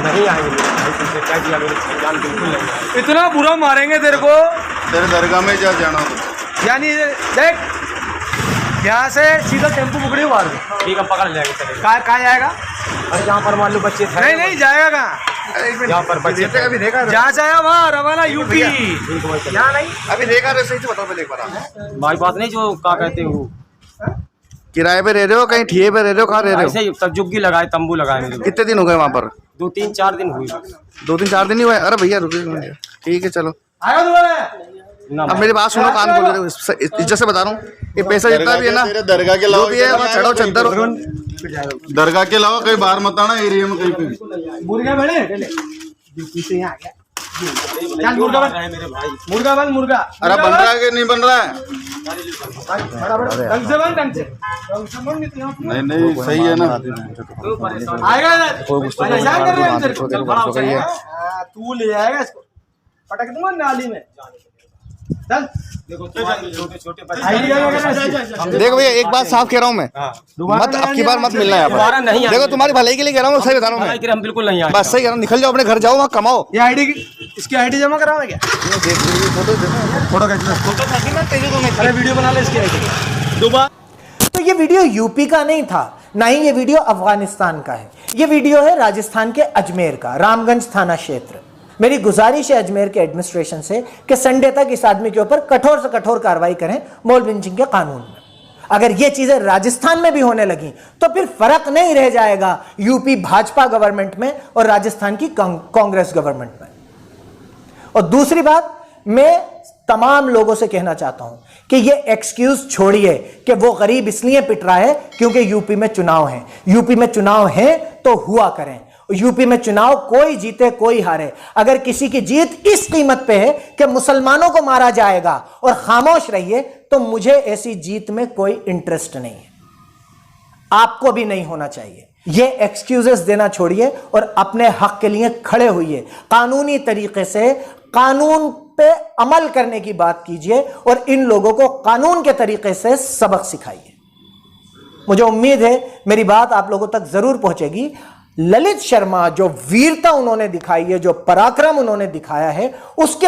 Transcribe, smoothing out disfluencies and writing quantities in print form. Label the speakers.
Speaker 1: नहीं आएंगे तुमसे क्या किया, मेरे जान बिल्कुल नहीं आएगी।
Speaker 2: इतना बुरा मारेंगे तेरे को,
Speaker 3: तेरे दरगाह में जा जाना।
Speaker 2: यानी देख यहाँ से सीधा टेम्पो पकड़ियो मार दे।
Speaker 1: ठीक है पकड़ लेंगे, चलेगा।
Speaker 2: कहाँ जाएगा?
Speaker 1: अरे जहाँ पर मान लो बच्चे थे,
Speaker 2: नहीं जाएगा कहाँ?
Speaker 1: जहाँ पर बच्चे थे
Speaker 3: अभी देखा
Speaker 2: जहाँ जाएगा वहाँ रवाना यूपी।
Speaker 1: यहाँ
Speaker 2: नहीं
Speaker 3: अभी देखा रहे, सही से बताओ पहले एक बार।
Speaker 1: भाई बात नहीं जो क्या कहते हो,
Speaker 3: किराए पे रह रहे हो, कहीं ठिए पे रह रहे हो, कहाँ रह रहे हो?
Speaker 1: ऐसे ही सब जुग्गी लगाए, तंबू लगाए मेरे को।
Speaker 3: कितने दिन हो गए वहाँ पर?
Speaker 1: 2-3-4 दिन हुई।
Speaker 3: 2-3-4 दिन ही हुए? अरे भैया रुकिए, ठीक है चलो।
Speaker 2: आएगा दोबारा?
Speaker 3: अब मेरी बात सुनो, कान खोल रहे, इज्जत से बता रहा हूँ, ये पैसा जितना भी है ना, दरगाह के अलावा भी है, वहाँ चढ़ाओ चद्दर, दरगाह के अलावा कहीं बाहर मत आना एरिया में कहीं पे।
Speaker 2: मुर्गा बने पीछे यहाँ आ गया। चल मुर्गा बन मेरे भाई, मुर्गा बन मुर्गा।
Speaker 3: अरे बन रहा है कि नहीं बन रहा है?
Speaker 2: ढंग से बन, ढंग से बन।
Speaker 3: नहीं सही है ना।
Speaker 2: आएगा ना, परेशान कर रहे हैं हम तेरे को। तू ले जाएगा इसको, पटक दूंगा नाली में। चल
Speaker 1: देखो छोटे
Speaker 3: देखो भैया एक बात साफ कह रहा हूँ मैं, मत अब की बार मत मिलना यहाँ
Speaker 1: दोबारा
Speaker 3: पर।
Speaker 1: नहीं
Speaker 3: देखो तुम्हारी भलाई के लिए कह रहा हूँ, सही बता रहा हूँ मैं,
Speaker 1: हम बिल्कुल नहीं आए।
Speaker 3: बस सही कह रहा हूँ, निकल जाओ अपने घर, जाओ वहाँ कमाओ।
Speaker 2: ये आईडी, इसकी आईडी जमा कराओगे क्या? फोटो खींच, अरे वीडियो बना ले इसकी आईडी दोबारा।
Speaker 4: तो ये वीडियो यूपी का नहीं था, ना ही ये वीडियो अफगानिस्तान का है। ये वीडियो है राजस्थान के अजमेर का, रामगंज थाना क्षेत्र। मेरी गुजारिश है अजमेर के एडमिनिस्ट्रेशन से कि संडे तक इस आदमी के ऊपर कठोर से कठोर कार्रवाई करें मॉब लिंचिंग के कानून में। अगर ये चीजें राजस्थान में भी होने लगी तो फिर फर्क नहीं रह जाएगा यूपी भाजपा गवर्नमेंट में और राजस्थान की कांग्रेस गवर्नमेंट में। और दूसरी बात, मैं तमाम लोगों से कहना चाहता हूं कि ये एक्सक्यूज छोड़िए कि वो गरीब इसलिए पिट रहा है क्योंकि यूपी में चुनाव है। यूपी में चुनाव है तो हुआ करें। यूपी में चुनाव कोई जीते कोई हारे, अगर किसी की जीत इस कीमत पे है कि मुसलमानों को मारा जाएगा और खामोश रहिए, तो मुझे ऐसी जीत में कोई इंटरेस्ट नहीं है, आपको भी नहीं होना चाहिए। ये एक्सक्यूजेस देना छोड़िए और अपने हक के लिए खड़े होइए। कानूनी तरीके से कानून पे अमल करने की बात कीजिए और इन लोगों को कानून के तरीके से सबक सिखाइए। मुझे उम्मीद है मेरी बात आप लोगों तक जरूर पहुंचेगी। ललित शर्मा जो वीरता उन्होंने दिखाई है, जो पराक्रम उन्होंने दिखाया है, उसके